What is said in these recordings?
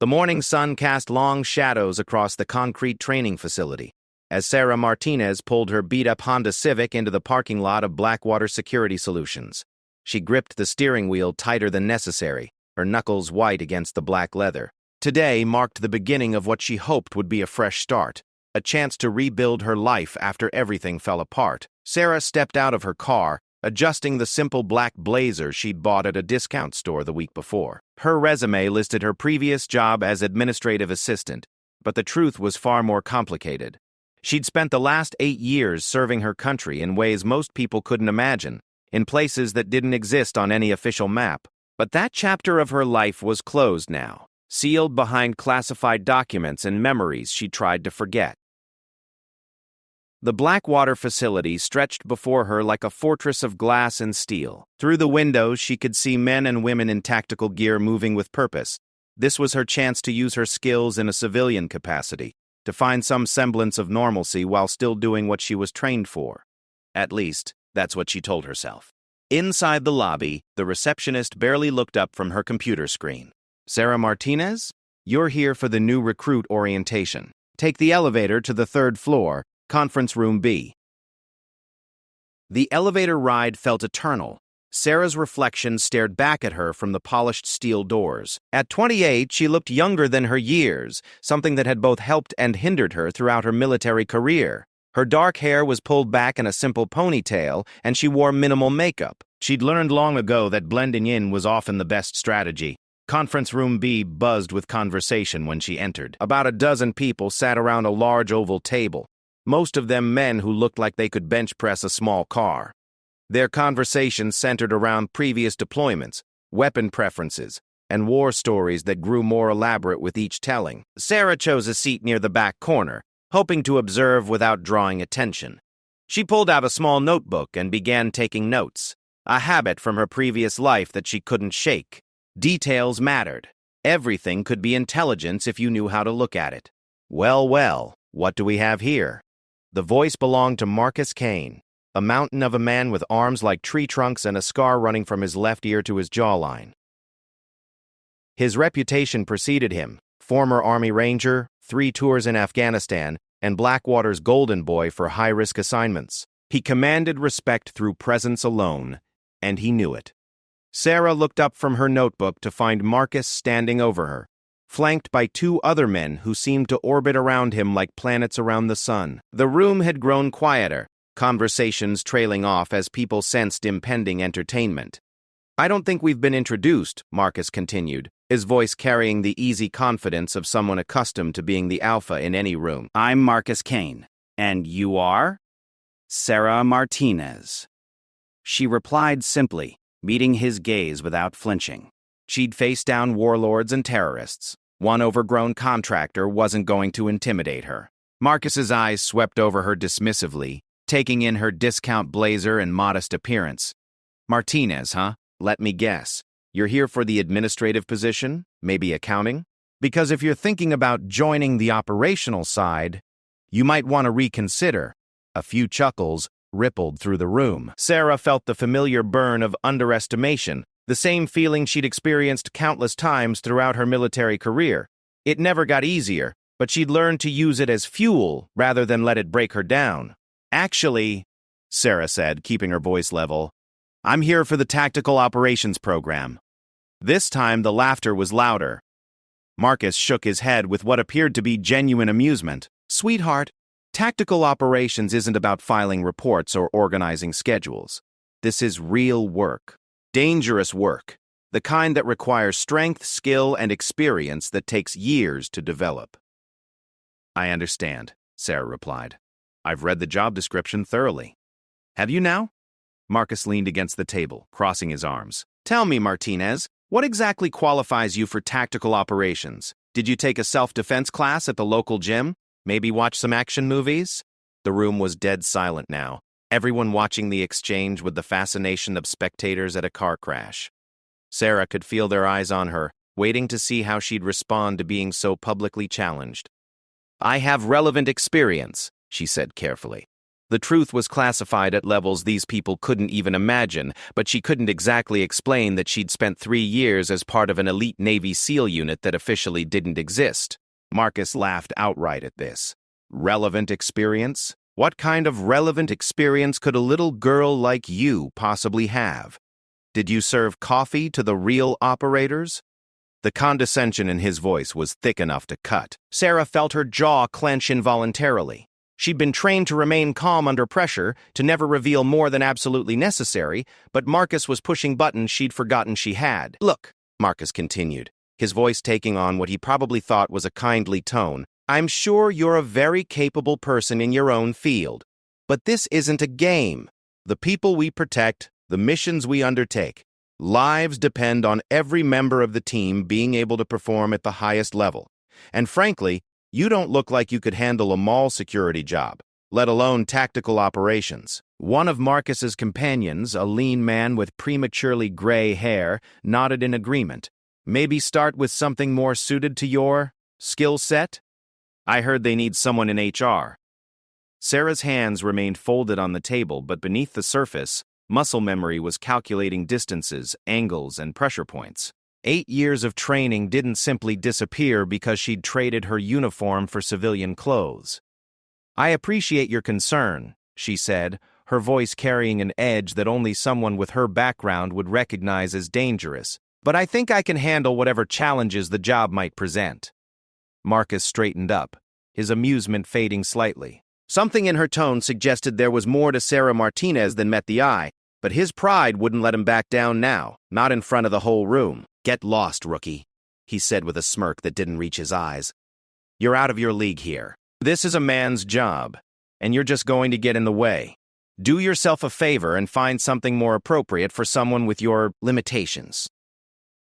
The morning sun cast long shadows across the concrete training facility as Sarah Martinez pulled her beat-up Honda Civic into the parking lot of Blackwater Security Solutions. She gripped the steering wheel tighter than necessary, her knuckles white against the black leather. Today marked the beginning of what she hoped would be a fresh start, a chance to rebuild her life after everything fell apart. Sarah stepped out of her car, adjusting the simple black blazer she'd bought at a discount store the week before. Her resume listed her previous job as administrative assistant, but the truth was far more complicated. She'd spent the last 8 years serving her country in ways most people couldn't imagine, in places that didn't exist on any official map. But that chapter of her life was closed now, sealed behind classified documents and memories she tried to forget. The Blackwater facility stretched before her like a fortress of glass and steel. Through the windows, she could see men and women in tactical gear moving with purpose. This was her chance to use her skills in a civilian capacity, to find some semblance of normalcy while still doing what she was trained for. At least, that's what she told herself. Inside the lobby, the receptionist barely looked up from her computer screen. "Sarah Martinez? You're here for the new recruit orientation. Take the elevator to the 3rd floor, Conference Room B." The elevator ride felt eternal. Sarah's reflection stared back at her from the polished steel doors. At 28, she looked younger than her years, something that had both helped and hindered her throughout her military career. Her dark hair was pulled back in a simple ponytail, and she wore minimal makeup. She'd learned long ago that blending in was often the best strategy. Conference Room B buzzed with conversation when she entered. About a dozen people sat around a large oval table, most of them men who looked like they could bench press a small car. Their conversation centered around previous deployments, weapon preferences, and war stories that grew more elaborate with each telling. Sarah chose a seat near the back corner, hoping to observe without drawing attention. She pulled out a small notebook and began taking notes, a habit from her previous life that she couldn't shake. Details mattered. Everything could be intelligence if you knew how to look at it. Well, what do we have here? The voice belonged to Marcus Kane, a mountain of a man with arms like tree trunks and a scar running from his left ear to his jawline. His reputation preceded him: former Army Ranger, 3 tours in Afghanistan, and Blackwater's golden boy for high-risk assignments. He commanded respect through presence alone, and he knew it. Sarah looked up from her notebook to find Marcus standing over her, flanked by 2 other men who seemed to orbit around him like planets around the sun. The room had grown quieter, conversations trailing off as people sensed impending entertainment. "I don't think we've been introduced," Marcus continued, his voice carrying the easy confidence of someone accustomed to being the alpha in any room. "I'm Marcus Kane. And you are?" "Sarah Martinez." She replied simply, meeting his gaze without flinching. She'd faced down warlords and terrorists. One overgrown contractor wasn't going to intimidate her. Marcus's eyes swept over her dismissively, taking in her discount blazer and modest appearance. "Martinez, huh? Let me guess. You're here for the administrative position? Maybe accounting? Because if you're thinking about joining the operational side, you might want to reconsider." A few chuckles rippled through the room. Sarah felt the familiar burn of underestimation, the same feeling she'd experienced countless times throughout her military career. It never got easier, but she'd learned to use it as fuel rather than let it break her down. "Actually," Sarah said, keeping her voice level, "I'm here for the Tactical Operations Program." This time the laughter was louder. Marcus shook his head with what appeared to be genuine amusement. "Sweetheart, tactical operations isn't about filing reports or organizing schedules. This is real work. Dangerous work. The kind that requires strength, skill, and experience that takes years to develop." "I understand," Sarah replied. "I've read the job description thoroughly." "Have you now?" Marcus leaned against the table, crossing his arms. "Tell me, Martinez, what exactly qualifies you for tactical operations? Did you take a self-defense class at the local gym? Maybe watch some action movies?" The room was dead silent now, everyone watching the exchange with the fascination of spectators at a car crash. Sarah could feel their eyes on her, waiting to see how she'd respond to being so publicly challenged. "I have relevant experience," she said carefully. The truth was classified at levels these people couldn't even imagine, but she couldn't exactly explain that she'd spent 3 years as part of an elite Navy SEAL unit that officially didn't exist. Marcus laughed outright at this. Relevant experience? What kind of relevant experience could a little girl like you possibly have? Did you serve coffee to the real operators? The condescension in his voice was thick enough to cut. Sarah felt her jaw clench involuntarily. She'd been trained to remain calm under pressure, to never reveal more than absolutely necessary, but Marcus was pushing buttons she'd forgotten she had. "Look," Marcus continued, his voice taking on what he probably thought was a kindly tone, "I'm sure you're a very capable person in your own field. But this isn't a game. The people we protect, the missions we undertake, lives depend on every member of the team being able to perform at the highest level. And frankly, you don't look like you could handle a mall security job, let alone tactical operations." One of Marcus's companions, a lean man with prematurely gray hair, nodded in agreement. "Maybe start with something more suited to your skill set? I heard they need someone in HR." Sarah's hands remained folded on the table, but beneath the surface, muscle memory was calculating distances, angles, and pressure points. 8 years of training didn't simply disappear because she'd traded her uniform for civilian clothes. "I appreciate your concern," she said, her voice carrying an edge that only someone with her background would recognize as dangerous. "But I think I can handle whatever challenges the job might present." Marcus straightened up, his amusement fading slightly. Something in her tone suggested there was more to Sarah Martinez than met the eye, but his pride wouldn't let him back down now, not in front of the whole room. "Get lost, rookie," he said with a smirk that didn't reach his eyes. "You're out of your league here. This is a man's job, and you're just going to get in the way. Do yourself a favor and find something more appropriate for someone with your limitations."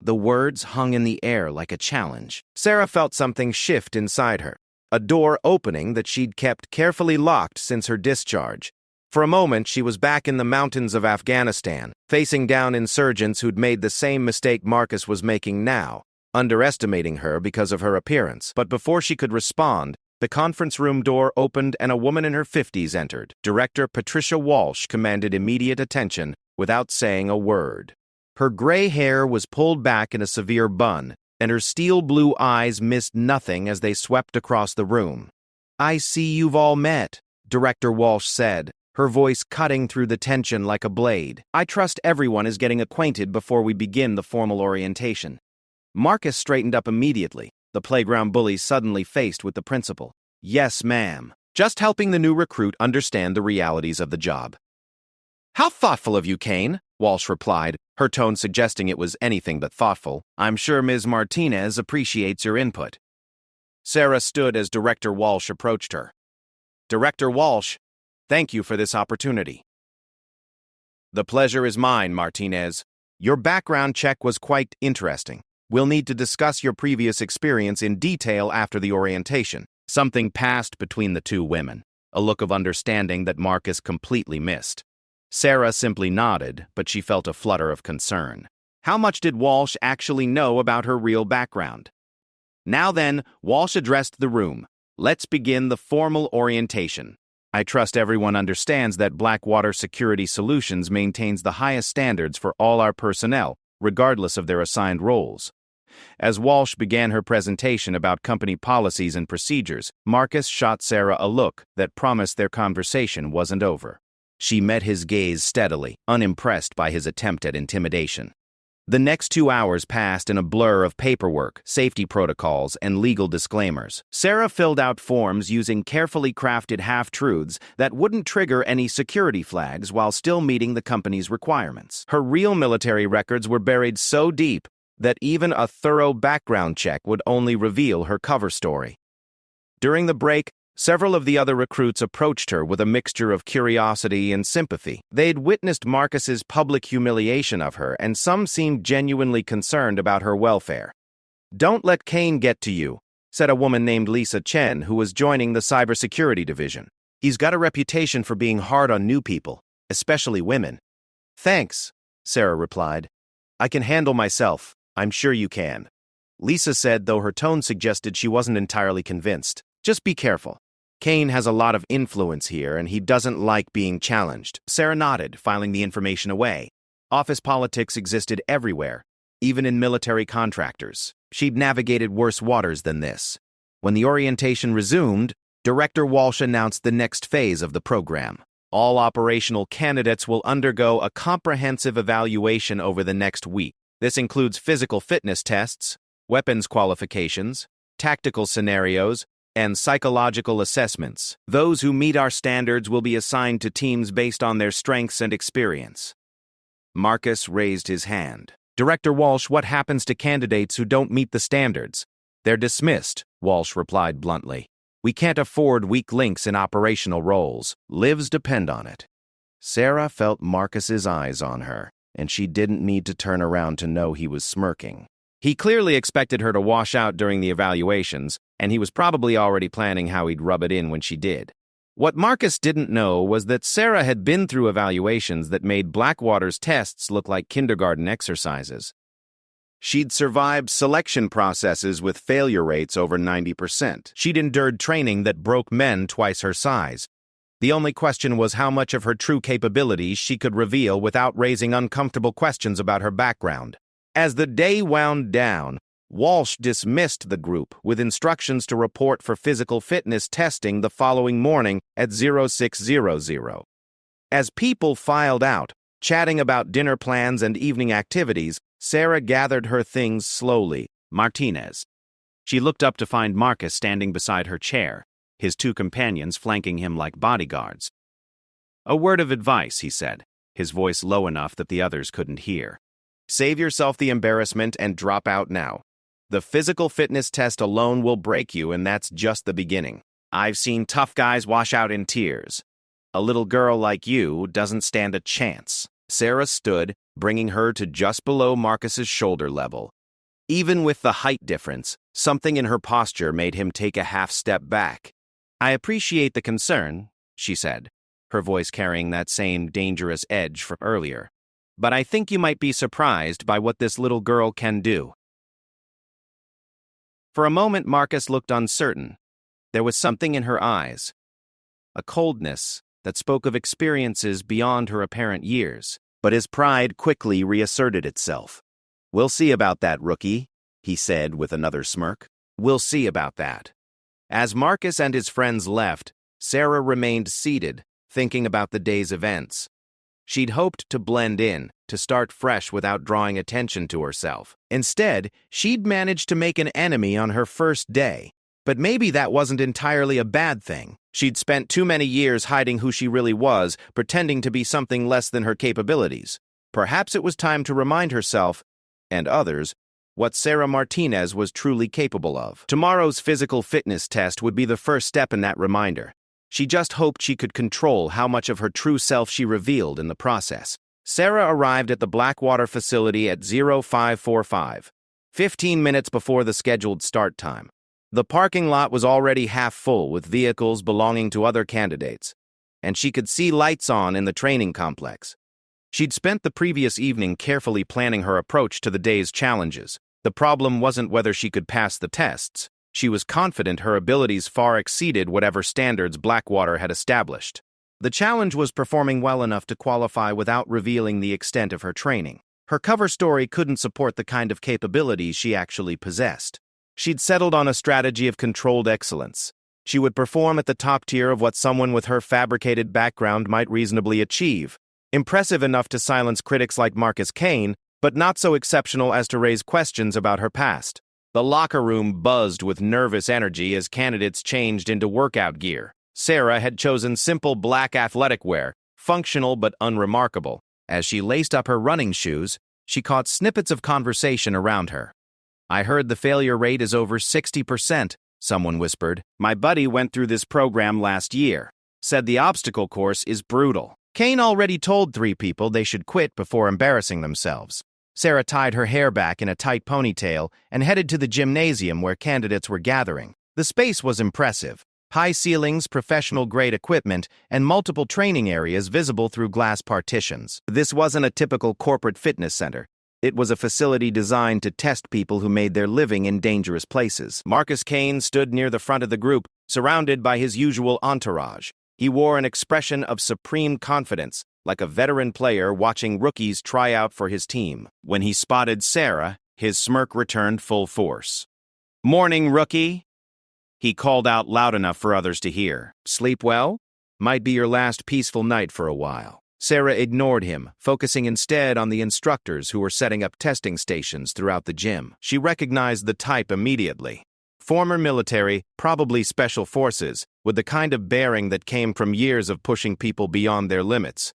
The words hung in the air like a challenge. Sarah felt something shift inside her, a door opening that she'd kept carefully locked since her discharge. For a moment, she was back in the mountains of Afghanistan, facing down insurgents who'd made the same mistake Marcus was making now, underestimating her because of her appearance. But before she could respond, the conference room door opened and a woman in her 50s entered. Director Patricia Walsh commanded immediate attention without saying a word. Her gray hair was pulled back in a severe bun, and her steel blue eyes missed nothing as they swept across the room. "I see you've all met," Director Walsh said, her voice cutting through the tension like a blade. "I trust everyone is getting acquainted before we begin the formal orientation." Marcus straightened up immediately, the playground bully suddenly faced with the principal. "Yes, ma'am. Just helping the new recruit understand the realities of the job." "How thoughtful of you, Kane," Walsh replied, her tone suggesting it was anything but thoughtful. "I'm sure Ms. Martinez appreciates your input." Sarah stood as Director Walsh approached her. "Director Walsh, thank you for this opportunity." "The pleasure is mine, Martinez. Your background check was quite interesting. We'll need to discuss your previous experience in detail after the orientation." Something passed between the two women, a look of understanding that Marcus completely missed. Sarah simply nodded, but she felt a flutter of concern. How much did Walsh actually know about her real background? Now then, Walsh addressed the room. "Let's begin the formal orientation. I trust everyone understands that Blackwater Security Solutions maintains the highest standards for all our personnel, regardless of their assigned roles." As Walsh began her presentation about company policies and procedures, Marcus shot Sarah a look that promised their conversation wasn't over. She met his gaze steadily, unimpressed by his attempt at intimidation. The next 2 hours passed in a blur of paperwork, safety protocols, and legal disclaimers. Sarah filled out forms using carefully crafted half-truths that wouldn't trigger any security flags while still meeting the company's requirements. Her real military records were buried so deep that even a thorough background check would only reveal her cover story. During the break, several of the other recruits approached her with a mixture of curiosity and sympathy. They'd witnessed Marcus's public humiliation of her, and some seemed genuinely concerned about her welfare. "Don't let Kane get to you," said a woman named Lisa Chen, who was joining the cybersecurity division. "He's got a reputation for being hard on new people, especially women." "Thanks," Sarah replied. "I can handle myself. I'm sure you can," Lisa said, though her tone suggested she wasn't entirely convinced. "Just be careful." Kane has a lot of influence here, and he doesn't like being challenged. Sarah nodded, filing the information away. Office politics existed everywhere, even in military contractors. She'd navigated worse waters than this. When the orientation resumed, Director Walsh announced the next phase of the program. All operational candidates will undergo a comprehensive evaluation over the next week. This includes physical fitness tests, weapons qualifications, tactical scenarios, and psychological assessments. Those who meet our standards will be assigned to teams based on their strengths and experience. Marcus raised his hand. Director Walsh, what happens to candidates who don't meet the standards? They're dismissed, Walsh replied bluntly. We can't afford weak links in operational roles. Lives depend on it. Sarah felt Marcus's eyes on her, and she didn't need to turn around to know he was smirking. He clearly expected her to wash out during the evaluations, and he was probably already planning how he'd rub it in when she did. What Marcus didn't know was that Sarah had been through evaluations that made Blackwater's tests look like kindergarten exercises. She'd survived selection processes with failure rates over 90%. She'd endured training that broke men twice her size. The only question was how much of her true capabilities she could reveal without raising uncomfortable questions about her background. As the day wound down, Walsh dismissed the group with instructions to report for physical fitness testing the following morning at 0600. As people filed out, chatting about dinner plans and evening activities, Sarah gathered her things slowly. Martinez. She looked up to find Marcus standing beside her chair, his two companions flanking him like bodyguards. A word of advice, he said, his voice low enough that the others couldn't hear. Save yourself the embarrassment and drop out now. The physical fitness test alone will break you, and that's just the beginning. I've seen tough guys wash out in tears. A little girl like you doesn't stand a chance. Sarah stood, bringing her to just below Marcus's shoulder level. Even with the height difference, something in her posture made him take a half step back. I appreciate the concern, she said, her voice carrying that same dangerous edge from earlier. But I think you might be surprised by what this little girl can do. For a moment, Marcus looked uncertain. There was something in her eyes, a coldness that spoke of experiences beyond her apparent years. But his pride quickly reasserted itself. We'll see about that, rookie, he said with another smirk. We'll see about that. As Marcus and his friends left, Sarah remained seated, thinking about the day's events. She'd hoped to blend in, to start fresh without drawing attention to herself. Instead, she'd managed to make an enemy on her first day. But maybe that wasn't entirely a bad thing. She'd spent too many years hiding who she really was, pretending to be something less than her capabilities. Perhaps it was time to remind herself, and others, what Sarah Martinez was truly capable of. Tomorrow's physical fitness test would be the first step in that reminder. She just hoped she could control how much of her true self she revealed in the process. Sarah arrived at the Blackwater facility at 0545, 15 minutes before the scheduled start time. The parking lot was already half full with vehicles belonging to other candidates, and she could see lights on in the training complex. She'd spent the previous evening carefully planning her approach to the day's challenges. The problem wasn't whether she could pass the tests. She was confident her abilities far exceeded whatever standards Blackwater had established. The challenge was performing well enough to qualify without revealing the extent of her training. Her cover story couldn't support the kind of capabilities she actually possessed. She'd settled on a strategy of controlled excellence. She would perform at the top tier of what someone with her fabricated background might reasonably achieve. Impressive enough to silence critics like Marcus Kane, but not so exceptional as to raise questions about her past. The locker room buzzed with nervous energy as candidates changed into workout gear. Sarah had chosen simple black athletic wear, functional but unremarkable. As she laced up her running shoes, she caught snippets of conversation around her. I heard the failure rate is over 60%, someone whispered. My buddy went through this program last year. Said the obstacle course is brutal. Kane already told 3 people they should quit before embarrassing themselves. Sarah tied her hair back in a tight ponytail and headed to the gymnasium where candidates were gathering. The space was impressive. High ceilings, professional-grade equipment, and multiple training areas visible through glass partitions. This wasn't a typical corporate fitness center. It was a facility designed to test people who made their living in dangerous places. Marcus Kane stood near the front of the group, Surrounded by his usual entourage, he wore an expression of supreme confidence, like a veteran player watching rookies try out for his team. When he spotted Sarah, his smirk returned full force. "Morning, rookie," he called out loud enough for others to hear. "Sleep well? Might be your last peaceful night for a while." Sarah ignored him, focusing instead on the instructors who were setting up testing stations throughout the gym. She recognized the type immediately. Former military, probably special forces, with the kind of bearing that came from years of pushing people beyond their limits.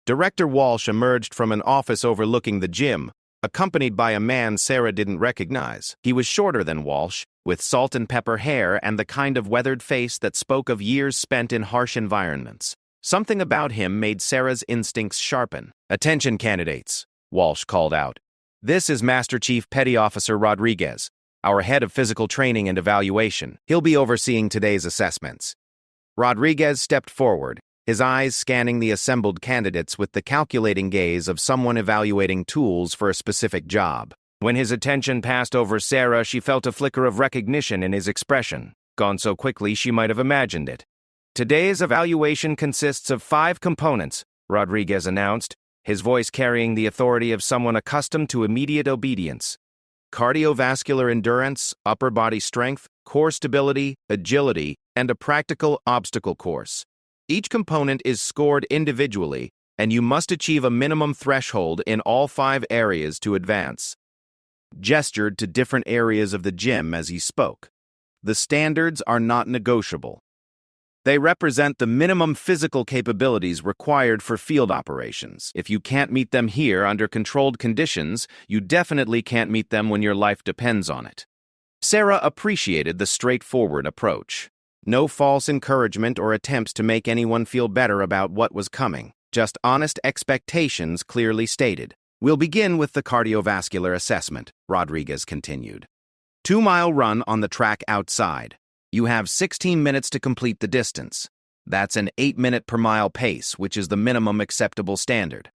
Director Walsh emerged from an office overlooking the gym, accompanied by a man Sarah didn't recognize. He was shorter than Walsh, with salt and pepper hair and the kind of weathered face that spoke of years spent in harsh environments. Something about him made Sarah's instincts sharpen. "Attention, candidates," Walsh called out. "This is Master Chief Petty Officer Rodriguez, our head of physical training and evaluation. He'll be overseeing today's assessments." Rodriguez stepped forward, his eyes scanning the assembled candidates with the calculating gaze of someone evaluating tools for a specific job. When his attention passed over Sarah, she felt a flicker of recognition in his expression, gone so quickly she might have imagined it. "Today's evaluation consists of 5 components," Rodriguez announced, his voice carrying the authority of someone accustomed to immediate obedience. "Cardiovascular endurance, upper body strength, core stability, agility, and a practical obstacle course. Each component is scored individually, and you must achieve a minimum threshold in all 5 areas to advance." Gestured to different areas of the gym as he spoke. "The standards are not negotiable. They represent the minimum physical capabilities required for field operations. If you can't meet them here under controlled conditions, you definitely can't meet them when your life depends on it." Sarah appreciated the straightforward approach. No false encouragement or attempts to make anyone feel better about what was coming, just honest expectations clearly stated. "We'll begin with the cardiovascular assessment," Rodriguez continued. 2-mile run on the track outside. You have 16 minutes to complete the distance. That's an 8-minute per mile pace, which is the minimum acceptable standard.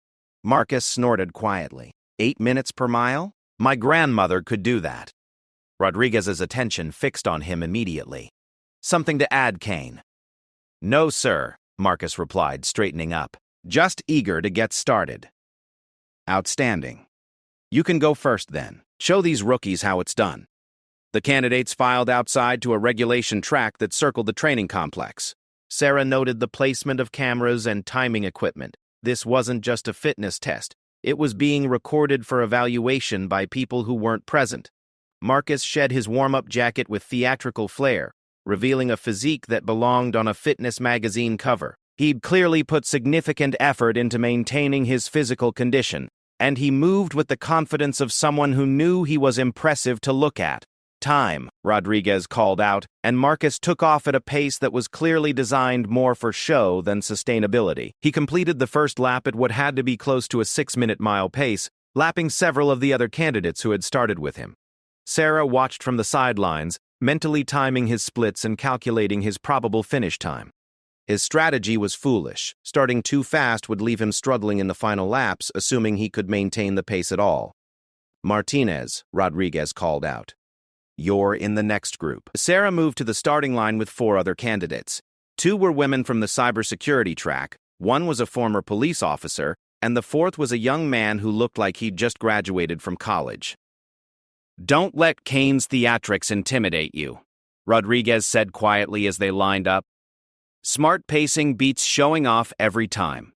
Marcus snorted quietly. 8 minutes per mile? My grandmother could do that. Rodriguez's attention fixed on him immediately. "Something to add, Kane?" "No, sir," Marcus replied, straightening up. "Just eager to get started." "Outstanding. You can go first then. Show these rookies how it's done." The candidates filed outside to a regulation track that circled the training complex. Sarah noted the placement of cameras and timing equipment. This wasn't just a fitness test. It was being recorded for evaluation by people who weren't present. Marcus shed his warm-up jacket with theatrical flair, revealing a physique that belonged on a fitness magazine cover. He'd clearly put significant effort into maintaining his physical condition, and he moved with the confidence of someone who knew he was impressive to look at. "Time," Rodriguez called out, and Marcus took off at a pace that was clearly designed more for show than sustainability. He completed the first lap at what had to be close to a 6-minute mile pace, lapping several of the other candidates who had started with him. Sarah watched from the sidelines, mentally timing his splits and calculating his probable finish time. His strategy was foolish. Starting too fast would leave him struggling in the final laps, assuming he could maintain the pace at all. "Martinez," Rodriguez called out. "You're in the next group." Sarah moved to the starting line with 4 other candidates. 2 were women from the cybersecurity track, 1 was a former police officer, and the 4th was a young man who looked like he'd just graduated from college. "Don't let Kane's theatrics intimidate you," Rodriguez said quietly as they lined up. "Smart pacing beats showing off every time."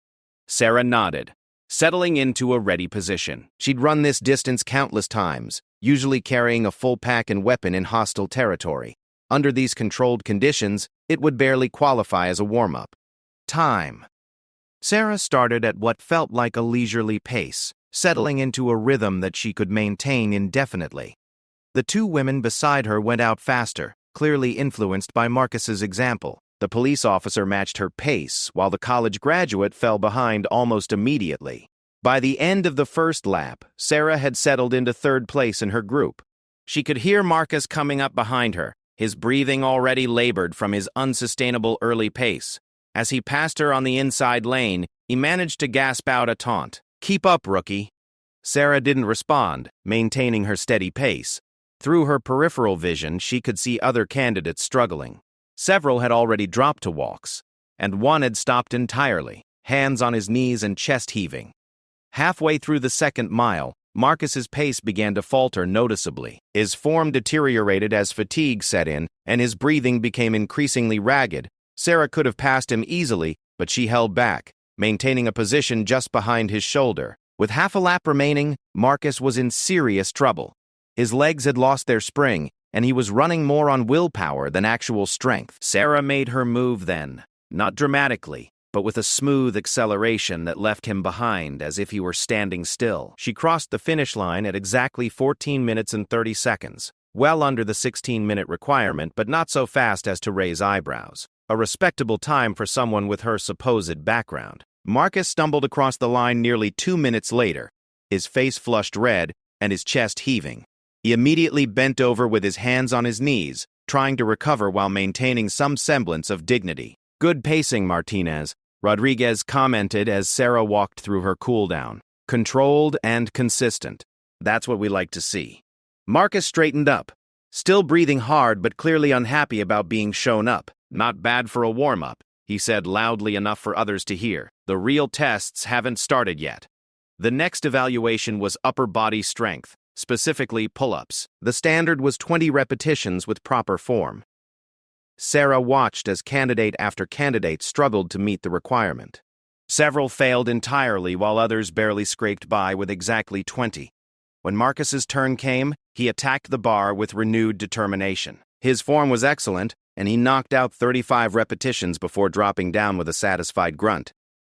Sarah nodded, settling into a ready position. She'd run this distance countless times, usually carrying a full pack and weapon in hostile territory. Under these controlled conditions, it would barely qualify as a warm-up. Time. Sarah started at what felt like a leisurely pace, settling into a rhythm that she could maintain indefinitely. The 2 women beside her went out faster, clearly influenced by Marcus's example. The police officer matched her pace, while the college graduate fell behind almost immediately. By the end of the first lap, Sarah had settled into 3rd place in her group. She could hear Marcus coming up behind her, his breathing already labored from his unsustainable early pace. As he passed her on the inside lane, he managed to gasp out a taunt. "Keep up, rookie." Sarah didn't respond, maintaining her steady pace. Through her peripheral vision, she could see other candidates struggling. Several had already dropped to walks, and one had stopped entirely, hands on his knees and chest heaving. Halfway through the second mile, Marcus's pace began to falter noticeably. His form deteriorated as fatigue set in, and his breathing became increasingly ragged. Sarah could have passed him easily, but she held back, maintaining a position just behind his shoulder. With half a lap remaining, Marcus was in serious trouble. His legs had lost their spring, and he was running more on willpower than actual strength. Sarah made her move then, not dramatically, but with a smooth acceleration that left him behind as if he were standing still. She crossed the finish line at exactly 14 minutes and 30 seconds, well under the 16-minute requirement, but not so fast as to raise eyebrows. A respectable time for someone with her supposed background. Marcus stumbled across the line nearly 2 minutes later, his face flushed red and his chest heaving. He immediately bent over with his hands on his knees, trying to recover while maintaining some semblance of dignity. "Good pacing, Martinez," Rodriguez commented as Sarah walked through her cooldown. "Controlled and consistent. That's what we like to see." Marcus straightened up, still breathing hard but clearly unhappy about being shown up. "Not bad for a warm-up," he said loudly enough for others to hear. "The real tests haven't started yet." The next evaluation was upper body strength, specifically pull-ups. The standard was 20 repetitions with proper form. Sarah watched as candidate after candidate struggled to meet the requirement. Several failed entirely while others barely scraped by with exactly 20. When Marcus's turn came, he attacked the bar with renewed determination. His form was excellent, and he knocked out 35 repetitions before dropping down with a satisfied grunt.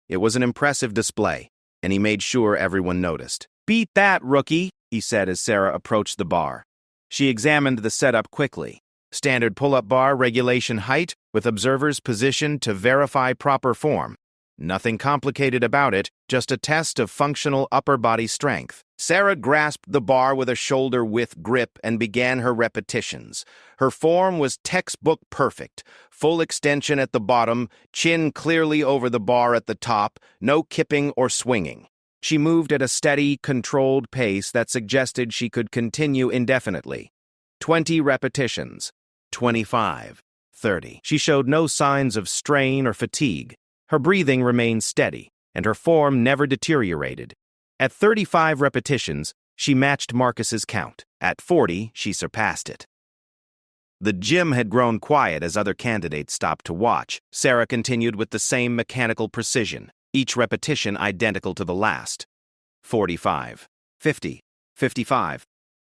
It was an impressive display, and he made sure everyone noticed. "Beat that, rookie," he said as Sarah approached the bar. She examined the setup quickly. Standard pull-up bar regulation height with observers positioned to verify proper form. Nothing complicated about it, just a test of functional upper body strength. Sarah grasped the bar with a shoulder-width grip and began her repetitions. Her form was textbook perfect. Full extension at the bottom, chin clearly over the bar at the top, no kipping or swinging. She moved at a steady, controlled pace that suggested she could continue indefinitely. 20 repetitions. 25. 30. She showed no signs of strain or fatigue. Her breathing remained steady, and her form never deteriorated. At 35 repetitions, she matched Marcus's count. At 40, she surpassed it. The gym had grown quiet as other candidates stopped to watch. Sarah continued with the same mechanical precision, each repetition identical to the last. 45. 50. 55.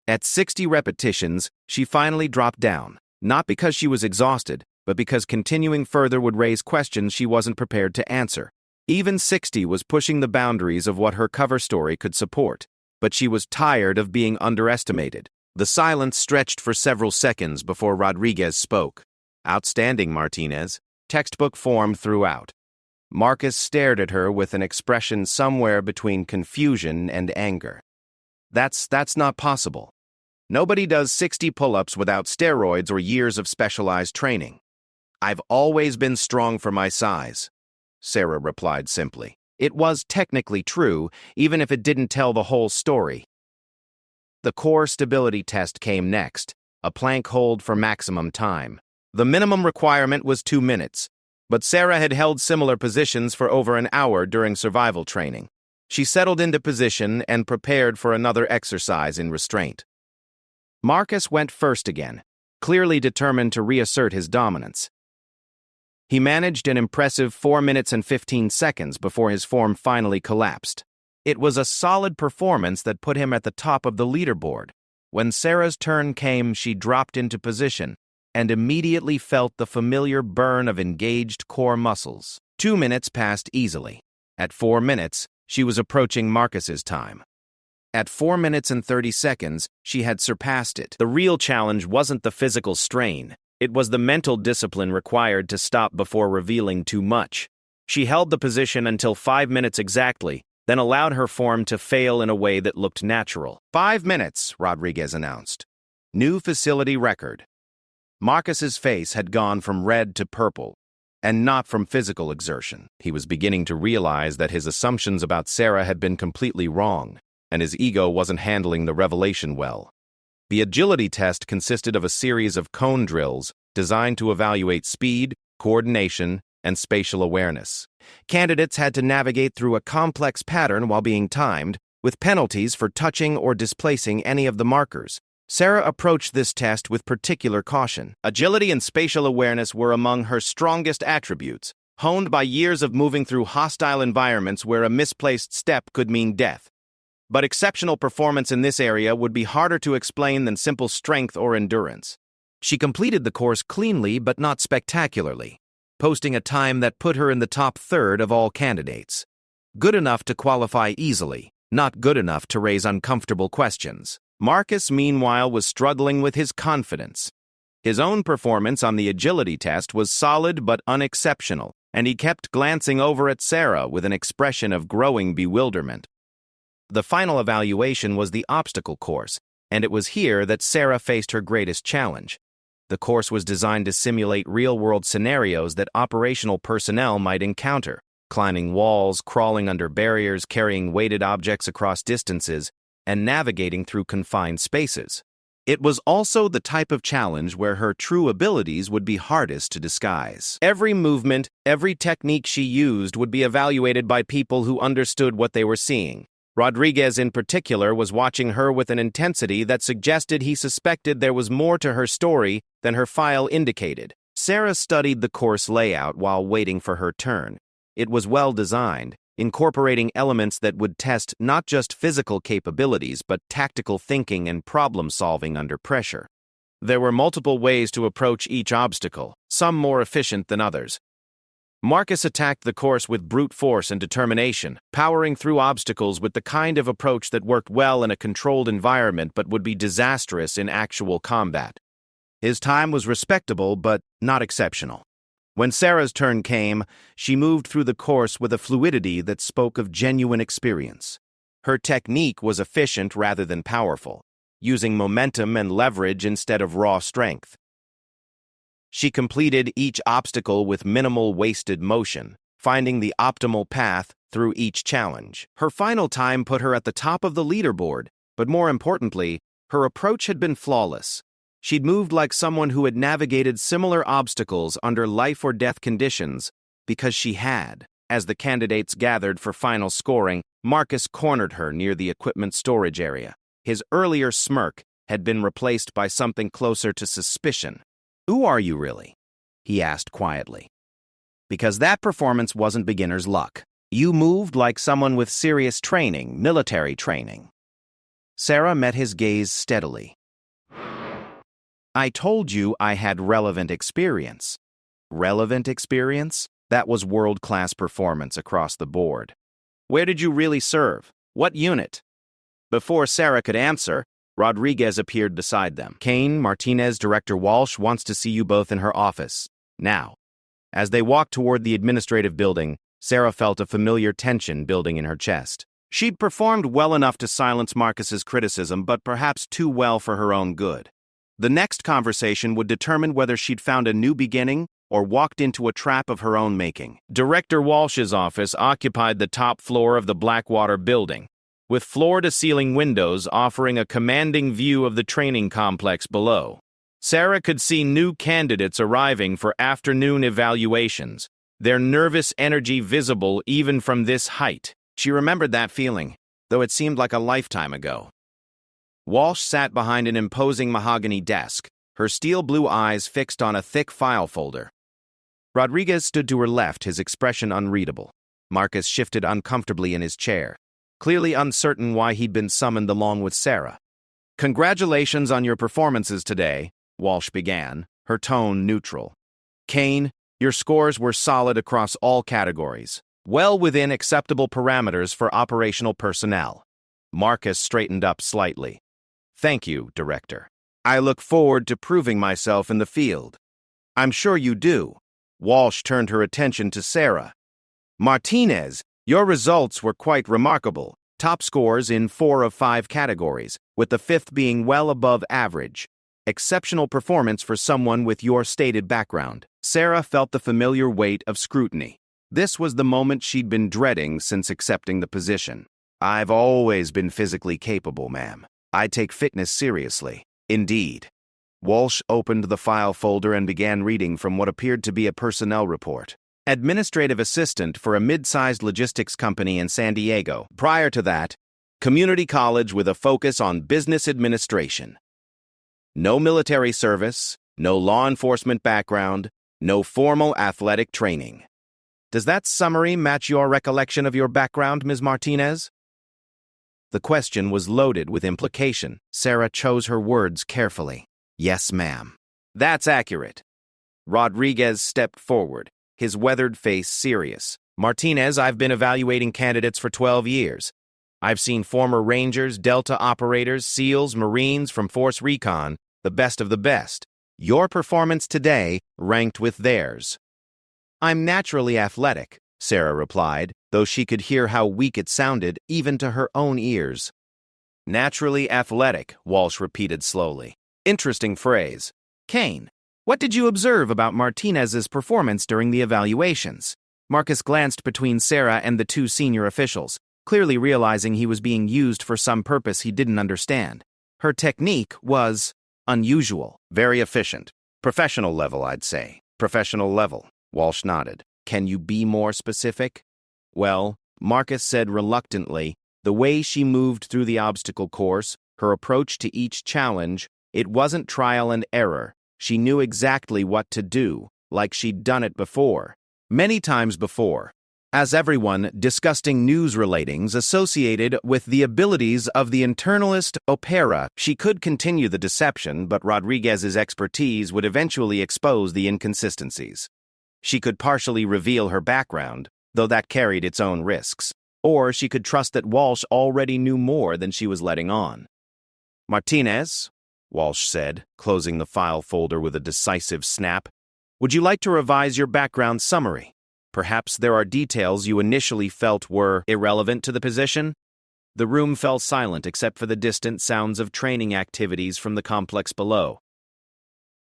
At 60 repetitions, she finally dropped down, not because she was exhausted, but because continuing further would raise questions she wasn't prepared to answer. Even 60 was pushing the boundaries of what her cover story could support, but she was tired of being underestimated. The silence stretched for several seconds before Rodriguez spoke. "Outstanding, Martinez. Textbook form throughout." Marcus stared at her with an expression somewhere between confusion and anger. That's not possible. Nobody does 60 pull-ups without steroids or years of specialized training. "I've always been strong for my size," Sarah replied simply. It was technically true, even if it didn't tell the whole story. The core stability test came next, a plank hold for maximum time. The minimum requirement was 2 minutes, but Sarah had held similar positions for over an hour during survival training. She settled into position and prepared for another exercise in restraint. Marcus went first again, clearly determined to reassert his dominance. He managed an impressive 4 minutes and 15 seconds before his form finally collapsed. It was a solid performance that put him at the top of the leaderboard. When Sarah's turn came, she dropped into position and immediately felt the familiar burn of engaged core muscles. 2 minutes passed easily. At 4 minutes, she was approaching Marcus's time. At 4 minutes and 30 seconds, she had surpassed it. The real challenge wasn't the physical strain. It was the mental discipline required to stop before revealing too much. She held the position until 5 minutes exactly, then allowed her form to fail in a way that looked natural. 5 minutes, Rodriguez announced. New facility record. Marcus's face had gone from red to purple, and not from physical exertion. He was beginning to realize that his assumptions about Sarah had been completely wrong, and his ego wasn't handling the revelation well. The agility test consisted of a series of cone drills designed to evaluate speed, coordination, and spatial awareness. Candidates had to navigate through a complex pattern while being timed, with penalties for touching or displacing any of the markers. Sarah approached this test with particular caution. Agility and spatial awareness were among her strongest attributes, honed by years of moving through hostile environments where a misplaced step could mean death. But exceptional performance in this area would be harder to explain than simple strength or endurance. She completed the course cleanly but not spectacularly, posting a time that put her in the top third of all candidates. Good enough to qualify easily, not good enough to raise uncomfortable questions. Marcus, meanwhile, was struggling with his confidence. His own performance on the agility test was solid but unexceptional, and he kept glancing over at Sarah with an expression of growing bewilderment. The final evaluation was the obstacle course, and it was here that Sarah faced her greatest challenge. The course was designed to simulate real-world scenarios that operational personnel might encounter, climbing walls, crawling under barriers, carrying weighted objects across distances, and navigating through confined spaces. It was also the type of challenge where her true abilities would be hardest to disguise. Every movement, every technique she used would be evaluated by people who understood what they were seeing. Rodriguez, in particular, was watching her with an intensity that suggested he suspected there was more to her story than her file indicated. Sarah studied the course layout while waiting for her turn. It was well designed, incorporating elements that would test not just physical capabilities but tactical thinking and problem-solving under pressure. There were multiple ways to approach each obstacle, some more efficient than others. Marcus attacked the course with brute force and determination, powering through obstacles with the kind of approach that worked well in a controlled environment but would be disastrous in actual combat. His time was respectable but not exceptional. When Sarah's turn came, she moved through the course with a fluidity that spoke of genuine experience. Her technique was efficient rather than powerful, using momentum and leverage instead of raw strength. She completed each obstacle with minimal wasted motion, finding the optimal path through each challenge. Her final time put her at the top of the leaderboard, but more importantly, her approach had been flawless. She'd moved like someone who had navigated similar obstacles under life-or-death conditions because she had. As the candidates gathered for final scoring, Marcus cornered her near the equipment storage area. His earlier smirk had been replaced by something closer to suspicion. "Who are you really?" he asked quietly. "Because that performance wasn't beginner's luck. You moved like someone with serious training, military training." Sarah met his gaze steadily. "I told you I had relevant experience." Relevant experience? That was world-class performance across the board. "Where did you really serve? What unit?" Before Sarah could answer, Rodriguez appeared beside them. "Kane, Martinez, Director Walsh wants to see you both in her office. Now." As they walked toward the administrative building, Sarah felt a familiar tension building in her chest. She'd performed well enough to silence Marcus's criticism, but perhaps too well for her own good. The next conversation would determine whether she'd found a new beginning or walked into a trap of her own making. Director Walsh's office occupied the top floor of the Blackwater building, with floor-to-ceiling windows offering a commanding view of the training complex below. Sarah could see new candidates arriving for afternoon evaluations, their nervous energy visible even from this height. She remembered that feeling, though it seemed like a lifetime ago. Walsh sat behind an imposing mahogany desk, her steel-blue eyes fixed on a thick file folder. Rodriguez stood to her left, his expression unreadable. Marcus shifted uncomfortably in his chair, clearly uncertain why he'd been summoned along with Sarah. "Congratulations on your performances today," Walsh began, her tone neutral. "Kane, your scores were solid across all categories, well within acceptable parameters for operational personnel." Marcus straightened up slightly. "Thank you, Director. I look forward to proving myself in the field." "I'm sure you do." Walsh turned her attention to Sarah. "Martinez, your results were quite remarkable. Top scores in 4 of 5 categories, with the 5th being well above average. Exceptional performance for someone with your stated background." Sarah felt the familiar weight of scrutiny. This was the moment she'd been dreading since accepting the position. "I've always been physically capable, ma'am. I take fitness seriously." "Indeed." Walsh opened the file folder and began reading from what appeared to be a personnel report. Administrative assistant for a mid-sized logistics company in San Diego. Prior to that, community college with a focus on business administration. No military service, no law enforcement background, no formal athletic training. Does that summary match your recollection of your background, Ms. Martinez? The question was loaded with implication. Sarah chose her words carefully. Yes, ma'am. That's accurate. Rodriguez stepped forward, his weathered face serious. Martinez, I've been evaluating candidates for 12 years. I've seen former Rangers, Delta operators, SEALs, Marines from Force Recon, the best of the best. Your performance today ranked with theirs. I'm naturally athletic, Sarah replied, though she could hear how weak it sounded even to her own ears. Naturally athletic, Walsh repeated slowly. Interesting phrase. Kane, what did you observe about Martinez's performance during the evaluations? Marcus glanced between Sarah and the two senior officials, clearly realizing he was being used for some purpose he didn't understand. Her technique was unusual, very efficient. Professional level, I'd say. Professional level. Walsh nodded. Can you be more specific? Well, Marcus said reluctantly, the way she moved through the obstacle course, her approach to each challenge, it wasn't trial and error. She knew exactly what to do, like she'd done it before. Many times before. As everyone, disgusting news relatings associated with the abilities of the internalist opera. She could continue the deception, but Rodriguez's expertise would eventually expose the inconsistencies. She could partially reveal her background, though that carried its own risks. Or she could trust that Walsh already knew more than she was letting on. Martinez, Walsh said, closing the file folder with a decisive snap, would you like to revise your background summary? Perhaps there are details you initially felt were irrelevant to the position? The room fell silent except for the distant sounds of training activities from the complex below.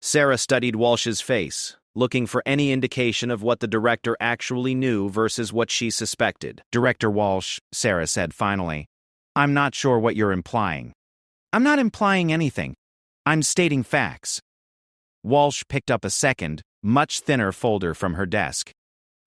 Sarah studied Walsh's face, looking for any indication of what the director actually knew versus what she suspected. Director Walsh, Sarah said finally, I'm not sure what you're implying. I'm not implying anything. I'm stating facts. Walsh picked up a second, much thinner folder from her desk.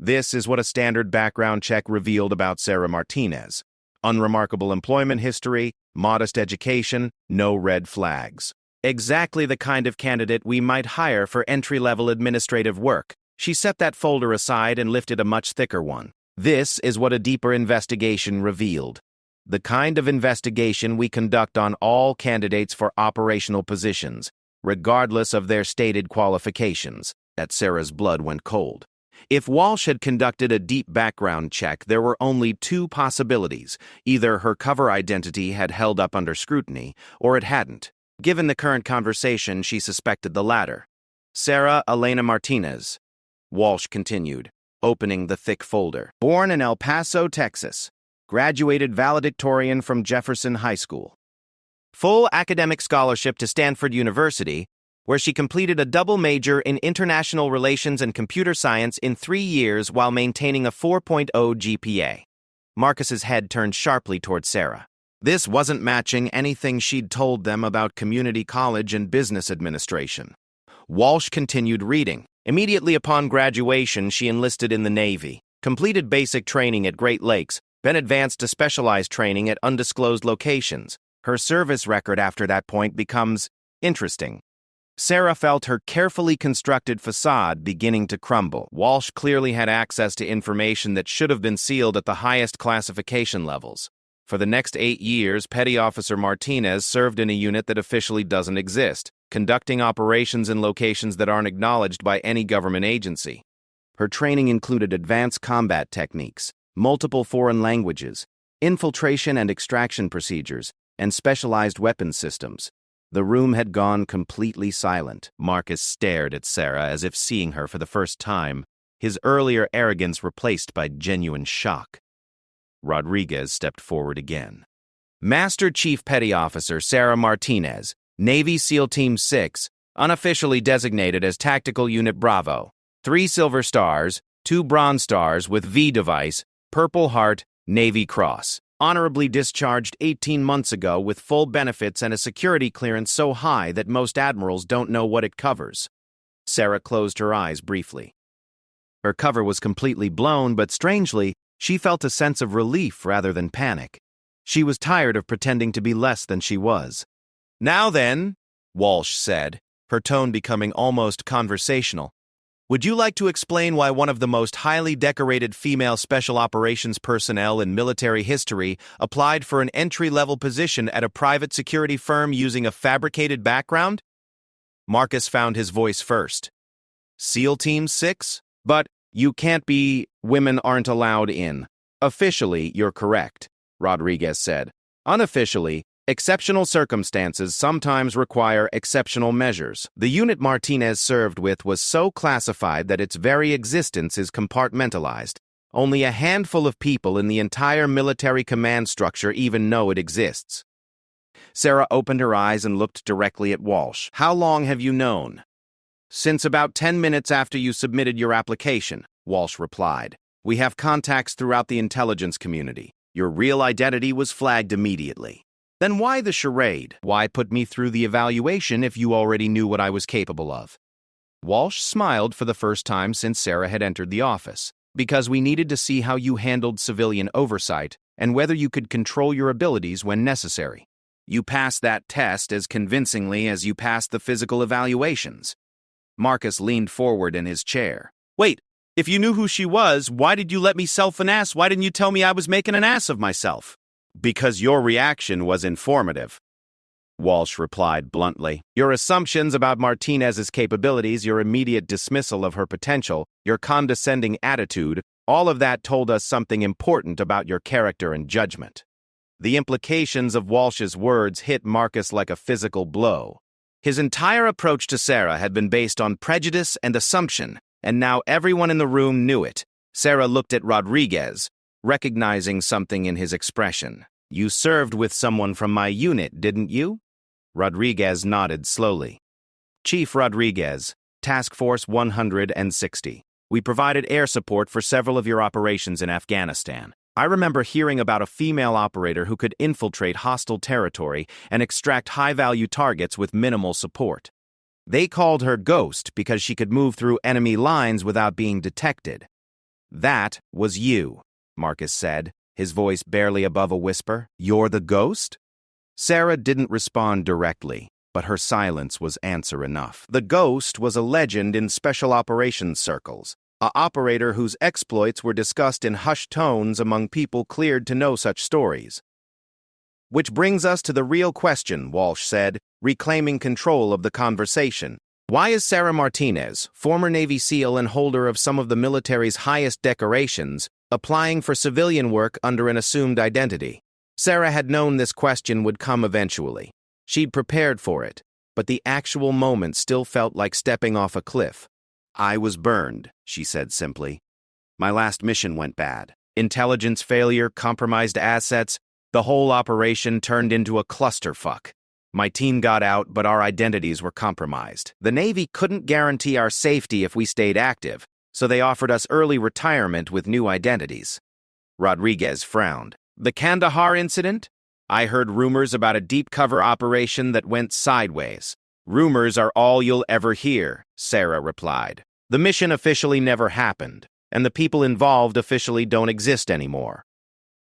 This is what a standard background check revealed about Sarah Martinez. Unremarkable employment history, modest education, no red flags. Exactly the kind of candidate we might hire for entry-level administrative work. She set that folder aside and lifted a much thicker one. This is what a deeper investigation revealed. The kind of investigation we conduct on all candidates for operational positions, regardless of their stated qualifications. At Sarah's blood went cold. If Walsh had conducted a deep background check, there were only two possibilities. Either her cover identity had held up under scrutiny, or it hadn't. Given the current conversation, she suspected the latter. Sarah Elena Martinez, Walsh continued, opening the thick folder. Born in El Paso, Texas. Graduated valedictorian from Jefferson High School. Full academic scholarship to Stanford University, where she completed a double major in international relations and computer science in 3 years while maintaining a 4.0 GPA. Marcus's head turned sharply toward Sarah. This wasn't matching anything she'd told them about community college and business administration. Walsh continued reading. Immediately upon graduation, she enlisted in the Navy, completed basic training at Great Lakes, then advanced to specialized training at undisclosed locations. Her service record after that point becomes interesting. Sarah felt her carefully constructed facade beginning to crumble. Walsh clearly had access to information that should have been sealed at the highest classification levels. For the next 8 years, Petty Officer Martinez served in a unit that officially doesn't exist, conducting operations in locations that aren't acknowledged by any government agency. Her training included advanced combat techniques, multiple foreign languages, infiltration and extraction procedures, and specialized weapons systems. The room had gone completely silent. Marcus stared at Sarah as if seeing her for the first time, his earlier arrogance replaced by genuine shock. Rodriguez stepped forward again. Master Chief Petty Officer Sarah Martinez, Navy SEAL Team 6, unofficially designated as Tactical Unit Bravo. 3 silver stars, 2 bronze stars with V device, Purple Heart, Navy Cross. Honorably discharged 18 months ago with full benefits and a security clearance so high that most admirals don't know what it covers. Sarah closed her eyes briefly. Her cover was completely blown, but strangely, she felt a sense of relief rather than panic. She was tired of pretending to be less than she was. "Now then," Walsh said, her tone becoming almost conversational, "would you like to explain why one of the most highly decorated female special operations personnel in military history applied for an entry-level position at a private security firm using a fabricated background?" Marcus found his voice first. "SEAL Team 6? But you can't be. Women aren't allowed in. Officially, you're correct," Rodriguez said. "Unofficially, exceptional circumstances sometimes require exceptional measures. The unit Martinez served with was so classified that its very existence is compartmentalized. Only a handful of people in the entire military command structure even know it exists." Sarah opened her eyes and looked directly at Walsh. "How long have you known?" "Since about 10 minutes after you submitted your application," Walsh replied. "We have contacts throughout the intelligence community. Your real identity was flagged immediately." "Then why the charade? Why put me through the evaluation if you already knew what I was capable of?" Walsh smiled for the first time since Sarah had entered the office. "Because we needed to see how you handled civilian oversight and whether you could control your abilities when necessary. You passed that test as convincingly as you passed the physical evaluations." Marcus leaned forward in his chair. "Wait, if you knew who she was, why did you let me self-finesse? Why didn't you tell me I was making an ass of myself?" "Because your reaction was informative," Walsh replied bluntly. "Your assumptions about Martinez's capabilities, your immediate dismissal of her potential, your condescending attitude, all of that told us something important about your character and judgment." The implications of Walsh's words hit Marcus like a physical blow. His entire approach to Sarah had been based on prejudice and assumption, and now everyone in the room knew it. Sarah looked at Rodriguez, recognizing something in his expression. "You served with someone from my unit, didn't you?" Rodriguez nodded slowly. "Chief Rodriguez, Task Force 160. We provided air support for several of your operations in Afghanistan. I remember hearing about a female operator who could infiltrate hostile territory and extract high-value targets with minimal support. They called her Ghost because she could move through enemy lines without being detected." "That was you," Marcus said, his voice barely above a whisper. "You're the Ghost?" Sarah didn't respond directly, but her silence was answer enough. "The Ghost was a legend in special operations circles, an operator whose exploits were discussed in hushed tones among people cleared to know such stories." "Which brings us to the real question," Walsh said, reclaiming control of the conversation. "Why is Sarah Martinez, former Navy SEAL and holder of some of the military's highest decorations, applying for civilian work under an assumed identity?" Sarah had known this question would come eventually. She'd prepared for it, but the actual moment still felt like stepping off a cliff. "I was burned," she said simply. "My last mission went bad. Intelligence failure, compromised assets, the whole operation turned into a clusterfuck. My team got out, but our identities were compromised. The Navy couldn't guarantee our safety if we stayed active, so they offered us early retirement with new identities." Rodriguez frowned. "The Kandahar incident? I heard rumors about a deep-cover operation that went sideways." "Rumors are all you'll ever hear," Sarah replied. "The mission officially never happened, and the people involved officially don't exist anymore.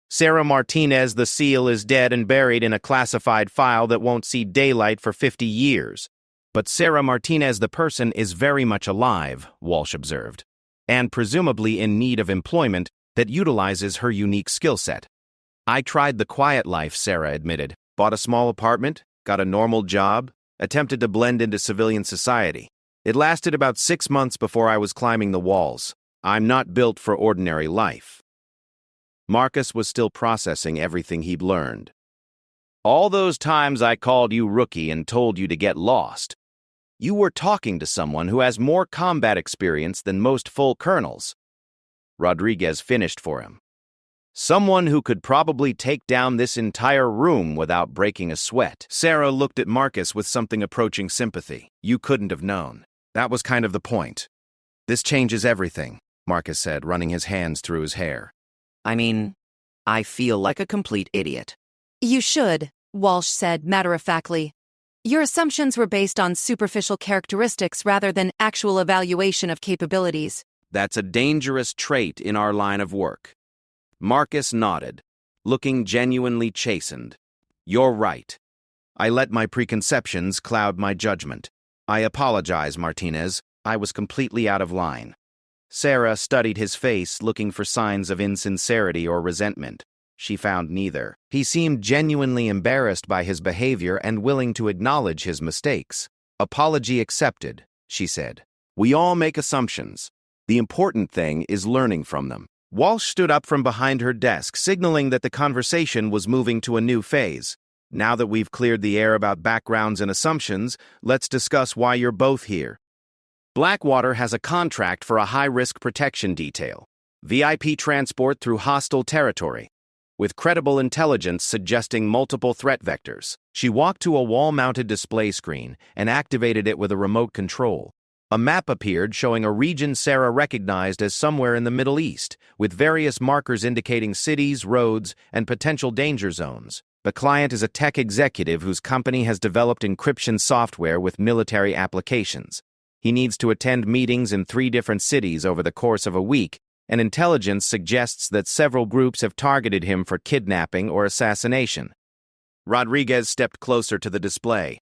Sarah Martinez, the SEAL, is dead and buried in a classified file that won't see daylight for 50 years. But Sarah Martinez, the person, is very much alive," Walsh observed, "and presumably in need of employment that utilizes her unique skill set." "I tried the quiet life," Sarah admitted. "Bought a small apartment, got a normal job, attempted to blend into civilian society. It lasted about 6 months before I was climbing the walls. I'm not built for ordinary life." Marcus was still processing everything he'd learned. "All those times I called you rookie and told you to get lost. You were talking to someone who has more combat experience than most full colonels." Rodriguez finished for him. "Someone who could probably take down this entire room without breaking a sweat." Sarah looked at Marcus with something approaching sympathy. "You couldn't have known. That was kind of the point." "This changes everything," Marcus said, running his hands through his hair. I mean, I feel like a complete idiot. You should, Walsh said matter-of-factly. Your assumptions were based on superficial characteristics rather than actual evaluation of capabilities. That's a dangerous trait in our line of work. Marcus nodded, looking genuinely chastened. You're right. I let my preconceptions cloud my judgment. I apologize, Martinez. I was completely out of line. Sarah studied his face, looking for signs of insincerity or resentment. She found neither. He seemed genuinely embarrassed by his behavior and willing to acknowledge his mistakes. Apology accepted, she said. We all make assumptions. The important thing is learning from them. Walsh stood up from behind her desk, signaling that the conversation was moving to a new phase. Now that we've cleared the air about backgrounds and assumptions, let's discuss why you're both here. Blackwater has a contract for a high-risk protection detail, VIP transport through hostile territory, with credible intelligence suggesting multiple threat vectors. She walked to a wall-mounted display screen and activated it with a remote control. A map appeared showing a region Sarah recognized as somewhere in the Middle East, with various markers indicating cities, roads, and potential danger zones. The client is a tech executive whose company has developed encryption software with military applications. He needs to attend meetings in 3 different cities over the course of a week, and intelligence suggests that several groups have targeted him for kidnapping or assassination. Rodriguez stepped closer to the display.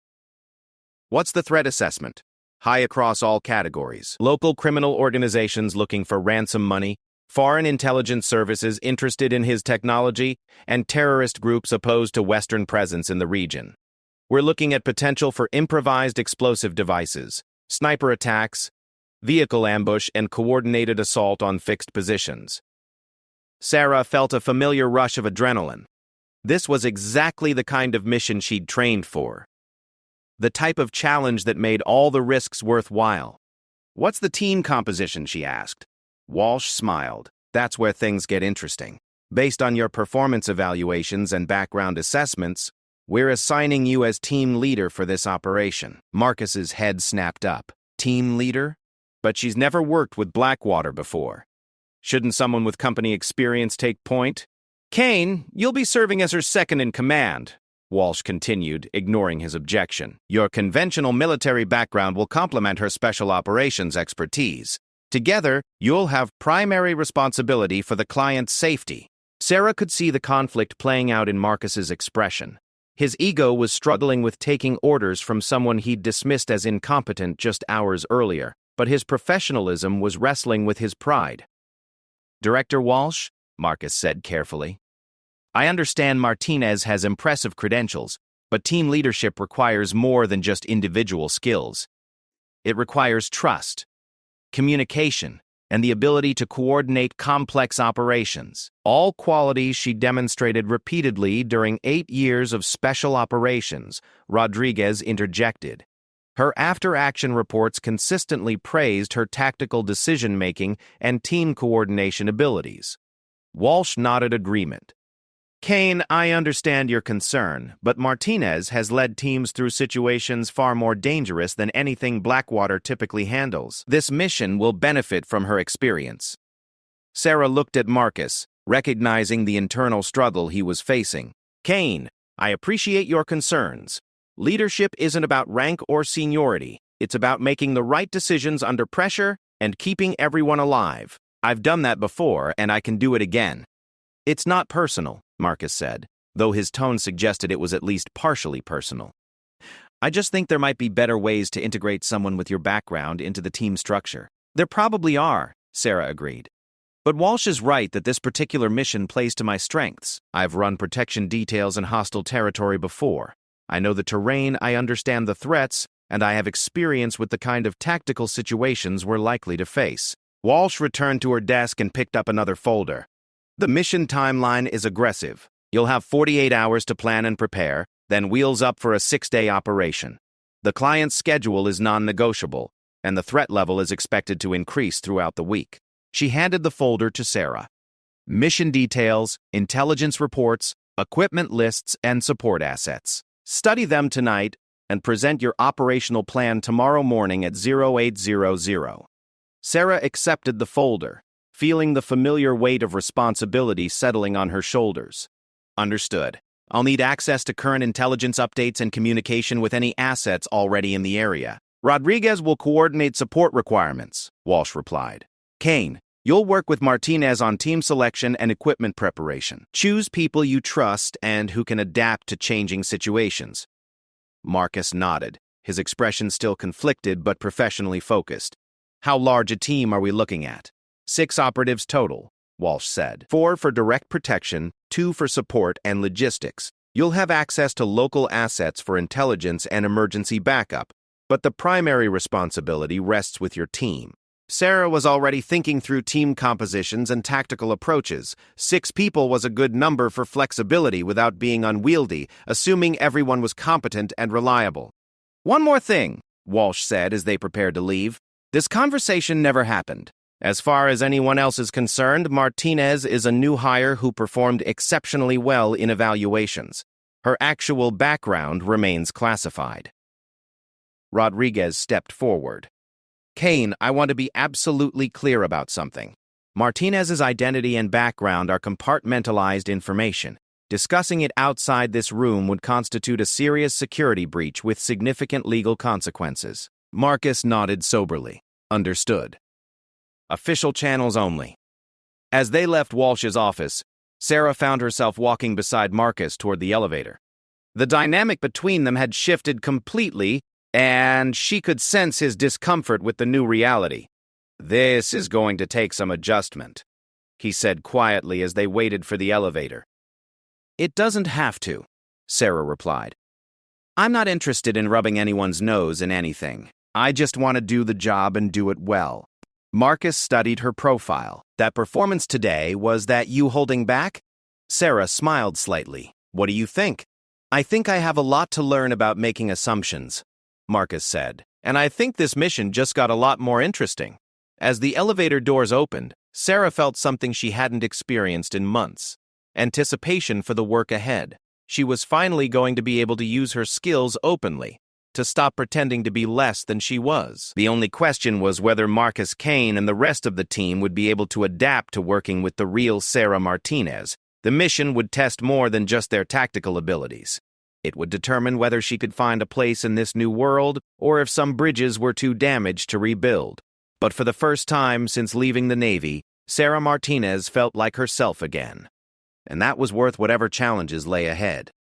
What's the threat assessment? High across all categories. Local criminal organizations looking for ransom money, foreign intelligence services interested in his technology, and terrorist groups opposed to Western presence in the region. We're looking at potential for improvised explosive devices, sniper attacks, vehicle ambush, and coordinated assault on fixed positions. Sarah felt a familiar rush of adrenaline. This was exactly the kind of mission she'd trained for. The type of challenge that made all the risks worthwhile. What's the team composition, she asked. Walsh smiled. That's where things get interesting. Based on your performance evaluations and background assessments, we're assigning you as team leader for this operation. Marcus's head snapped up. Team leader? But she's never worked with Blackwater before. Shouldn't someone with company experience take point? Kane, you'll be serving as her second in command, Walsh continued, ignoring his objection. Your conventional military background will complement her special operations expertise. Together, you'll have primary responsibility for the client's safety. Sarah could see the conflict playing out in Marcus's expression. His ego was struggling with taking orders from someone he'd dismissed as incompetent just hours earlier, but his professionalism was wrestling with his pride. Director Walsh, Marcus said carefully. I understand Martinez has impressive credentials, but team leadership requires more than just individual skills. It requires trust, communication, and the ability to coordinate complex operations. All qualities she demonstrated repeatedly during 8 years of special operations, Rodriguez interjected. Her after-action reports consistently praised her tactical decision-making and team coordination abilities. Walsh nodded agreement. Kane, I understand your concern, but Martinez has led teams through situations far more dangerous than anything Blackwater typically handles. This mission will benefit from her experience. Sarah looked at Marcus, recognizing the internal struggle he was facing. Kane, I appreciate your concerns. Leadership isn't about rank or seniority. It's about making the right decisions under pressure and keeping everyone alive. I've done that before, and I can do it again. It's not personal, Marcus said, though his tone suggested it was at least partially personal. I just think there might be better ways to integrate someone with your background into the team structure. There probably are, Sarah agreed. But Walsh is right that this particular mission plays to my strengths. I've run protection details in hostile territory before. I know the terrain, I understand the threats, and I have experience with the kind of tactical situations we're likely to face. Walsh returned to her desk and picked up another folder. The mission timeline is aggressive. You'll have 48 hours to plan and prepare, then wheels up for a 6-day operation. The client's schedule is non-negotiable, and the threat level is expected to increase throughout the week. She handed the folder to Sarah. Mission details, intelligence reports, equipment lists, and support assets. Study them tonight and present your operational plan tomorrow morning at 0800. Sarah accepted the folder. feeling the familiar weight of responsibility settling on her shoulders. Understood. I'll need access to current intelligence updates and communication with any assets already in the area. Rodriguez will coordinate support requirements, Walsh replied. Kane, you'll work with Martinez on team selection and equipment preparation. Choose people you trust and who can adapt to changing situations. Marcus nodded, his expression still conflicted but professionally focused. How large a team are we looking at? 6 operatives total, Walsh said. 4 for direct protection, 2 for support and logistics. You'll have access to local assets for intelligence and emergency backup, but the primary responsibility rests with your team. Sarah was already thinking through team compositions and tactical approaches. 6 people was a good number for flexibility without being unwieldy, assuming everyone was competent and reliable. One more thing, Walsh said as they prepared to leave. This conversation never happened. As far as anyone else is concerned, Martinez is a new hire who performed exceptionally well in evaluations. Her actual background remains classified. Rodriguez stepped forward. Kane, I want to be absolutely clear about something. Martinez's identity and background are compartmentalized information. Discussing it outside this room would constitute a serious security breach with significant legal consequences. Marcus nodded soberly. Understood. Official channels only. As they left Walsh's office, Sarah found herself walking beside Marcus toward the elevator. The dynamic between them had shifted completely, and she could sense his discomfort with the new reality. This is going to take some adjustment, he said quietly as they waited for the elevator. It doesn't have to, Sarah replied. I'm not interested in rubbing anyone's nose in anything. I just want to do the job and do it well. Marcus studied her profile. That performance today, was that you holding back? Sarah smiled slightly. What do you think? I think I have a lot to learn about making assumptions, Marcus said, and I think this mission just got a lot more interesting. As the elevator doors opened, Sarah felt something she hadn't experienced in months. Anticipation for the work ahead. She was finally going to be able to use her skills openly, to stop pretending to be less than she was. The only question was whether Marcus Kane and the rest of the team would be able to adapt to working with the real Sarah Martinez. The mission would test more than just their tactical abilities. It would determine whether she could find a place in this new world or if some bridges were too damaged to rebuild. But for the first time since leaving the Navy, Sarah Martinez felt like herself again. And that was worth whatever challenges lay ahead.